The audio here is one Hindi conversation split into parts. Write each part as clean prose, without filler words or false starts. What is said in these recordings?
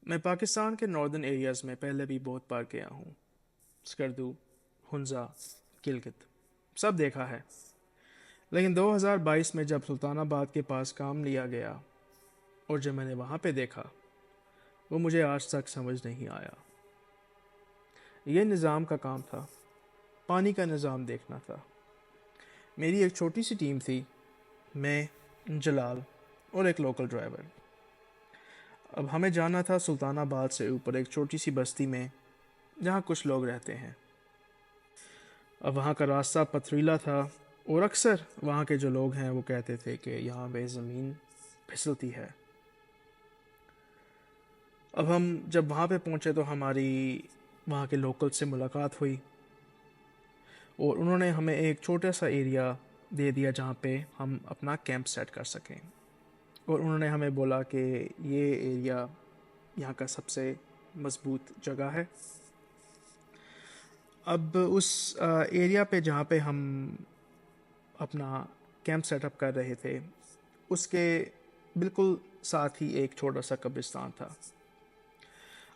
मैं पाकिस्तान के नॉर्दर्न एरियाज़ में पहले भी बहुत बार गया हूँ। स्कर्दू, हुंजा, गिलगित सब देखा है। लेकिन 2022 में जब सुल्तानाबाद के पास काम लिया गया और जब मैंने वहाँ पे देखा, वो मुझे आज तक समझ नहीं आया। ये निज़ाम का काम था, पानी का निज़ाम देखना था। मेरी एक छोटी सी टीम थी, मैं, जलाल और एक लोकल ड्राइवर। अब हमें जाना था सुल्तानाबाद से ऊपर एक छोटी सी बस्ती में जहाँ कुछ लोग रहते हैं। अब वहाँ का रास्ता पथरीला था और अक्सर वहाँ के जो लोग हैं वो कहते थे कि यहाँ पे ज़मीन फिसलती है। अब हम जब वहाँ पे पहुँचे तो हमारी वहाँ के लोकल से मुलाकात हुई और उन्होंने हमें एक छोटा सा एरिया दे दिया जहाँ पे हम अपना कैंप सेट कर सकें। और उन्होंने हमें बोला कि ये एरिया यहाँ का सबसे मज़बूत जगह है। अब उस एरिया पे जहाँ पे हम अपना कैंप सेटअप कर रहे थे, उसके बिल्कुल साथ ही एक छोटा सा कब्रिस्तान था।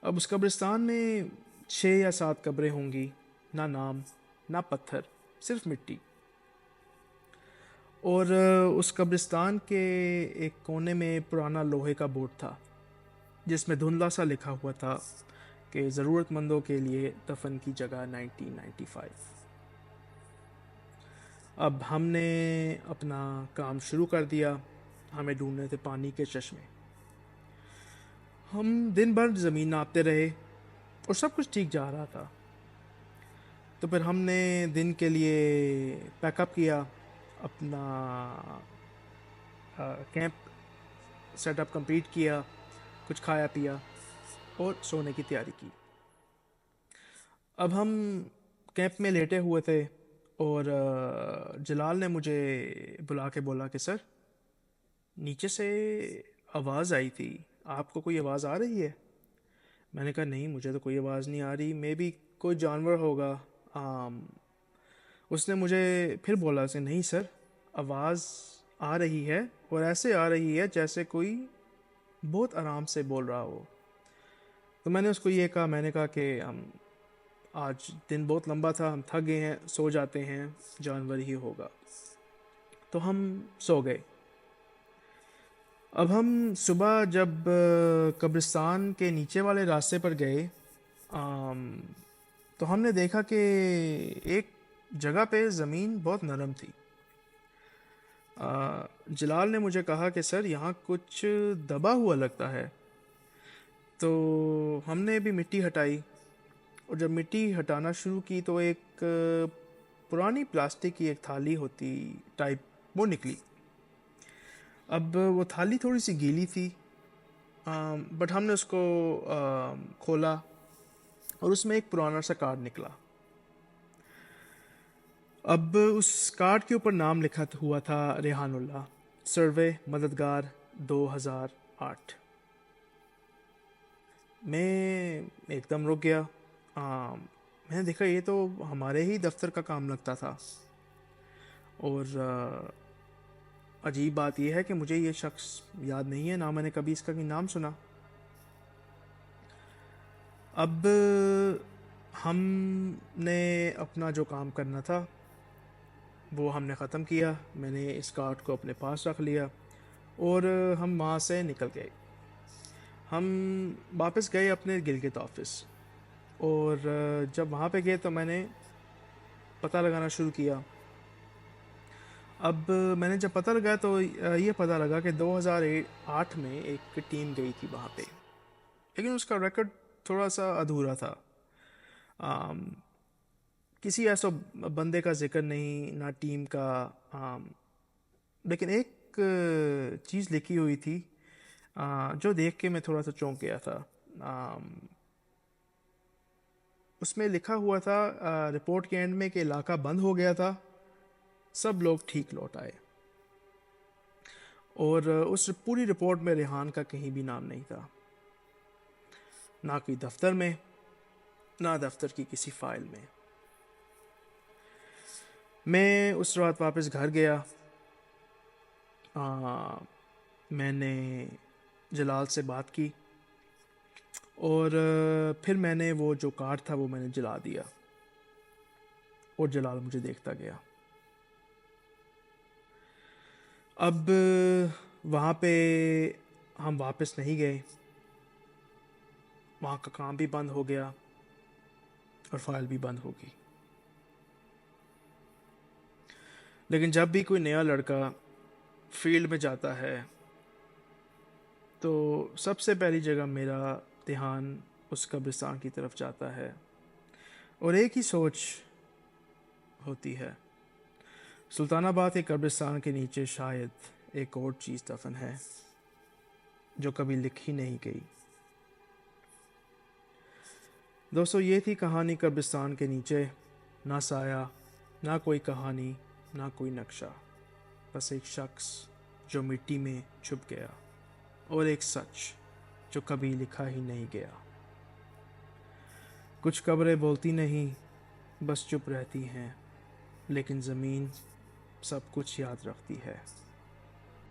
अब उस कब्रिस्तान में 6 या 7 कब्रें होंगी, ना नाम ना पत्थर, सिर्फ मिट्टी। और उस कब्रिस्तान के एक कोने में पुराना लोहे का बोर्ड था जिसमें धुंधला सा लिखा हुआ था कि ज़रूरतमंदों के लिए दफन की जगह 1995। अब हमने अपना काम शुरू कर दिया। हमें ढूंढने थे पानी के चश्मे। हम दिन भर ज़मीन नापते रहे और सब कुछ ठीक जा रहा था। तो फिर हमने दिन के लिए पैकअप किया, अपना कैंप सेटअप कंप्लीट किया, कुछ खाया पिया और सोने की तैयारी की। अब हम कैंप में लेटे हुए थे और जलाल ने मुझे बुला के बोला कि सर, नीचे से आवाज़ आई थी, आपको कोई आवाज़ आ रही है? मैंने कहा नहीं, मुझे तो कोई आवाज़ नहीं आ रही, मे बी कोई जानवर होगा। आम उसने मुझे फिर बोला कि नहीं सर, आवाज़ आ रही है और ऐसे आ रही है जैसे कोई बहुत आराम से बोल रहा हो। तो मैंने उसको ये कहा, मैंने कहा कि हम आज दिन बहुत लंबा था, हम थक गए हैं, सो जाते हैं, जानवर ही होगा। तो हम सो गए। अब हम सुबह जब कब्रिस्तान के नीचे वाले रास्ते पर गए, आम, तो हमने देखा कि एक जगह पे ज़मीन बहुत नरम थी। जलाल ने मुझे कहा कि सर, यहाँ कुछ दबा हुआ लगता है। तो हमने भी मिट्टी हटाई और जब मिट्टी हटाना शुरू की तो एक पुरानी प्लास्टिक की एक थाली होती टाइप वो निकली। अब वो थाली थोड़ी सी गीली थी, बट हमने उसको खोला और उसमें एक पुराना सा कार्ड निकला। अब उस कार्ड के ऊपर नाम लिखा हुआ था रेहानुल्लाह, सर्वे मददगार 2008। मैं एकदम रुक गया। मैंने देखा ये तो हमारे ही दफ्तर का काम लगता था। और अजीब बात यह है कि मुझे ये शख्स याद नहीं है, ना मैंने कभी इसका कोई नाम सुना। अब हमने अपना जो काम करना था वो हमने ख़त्म किया। मैंने इस कार्ड को अपने पास रख लिया और हम वहाँ से निकल गए। हम वापस गए अपने गिलगित ऑफिस और जब वहाँ पे गए तो मैंने पता लगाना शुरू किया। अब मैंने जब पता लगाया तो ये पता लगा कि 2008 में एक टीम गई थी वहाँ पे, लेकिन उसका रिकॉर्ड थोड़ा सा अधूरा था। आम, किसी ऐसा बंदे का जिक्र नहीं, ना टीम का। लेकिन एक चीज़ लिखी हुई थी जो देख के मैं थोड़ा सा चौंक गया था। आम, उसमें लिखा हुआ था रिपोर्ट के एंड में कि इलाका बंद हो गया था, सब लोग ठीक लौट आए। और उस पूरी रिपोर्ट में रेहान का कहीं भी नाम नहीं था, ना कोई दफ्तर में, ना दफ्तर की किसी फाइल में। मैं उस रात वापस घर गया। आ, मैंने जलाल से बात की और फिर मैंने वो जो कार्ड था वो मैंने जला दिया और जलाल मुझे देखता गया। अब वहाँ पे हम वापस नहीं गए, वहाँ का काम भी बंद हो गया और फाइल भी बंद हो गई। लेकिन जब भी कोई नया लड़का फील्ड में जाता है तो सबसे पहली जगह मेरा ध्यान उस कब्रिस्तान की तरफ जाता है और एक ही सोच होती है, सुल्तानाबाद के कब्रिस्तान के नीचे शायद एक और चीज़ दफन है जो कभी लिखी नहीं गई। दोस्तों, ये थी कहानी कब्रिस्तान के नीचे। ना साया, ना कोई कहानी, ना कोई नक्शा, बस एक शख्स जो मिट्टी में छुप गया और एक सच जो कभी लिखा ही नहीं गया। कुछ कब्रें बोलती नहीं, बस चुप रहती हैं, लेकिन ज़मीन सब कुछ याद रखती है।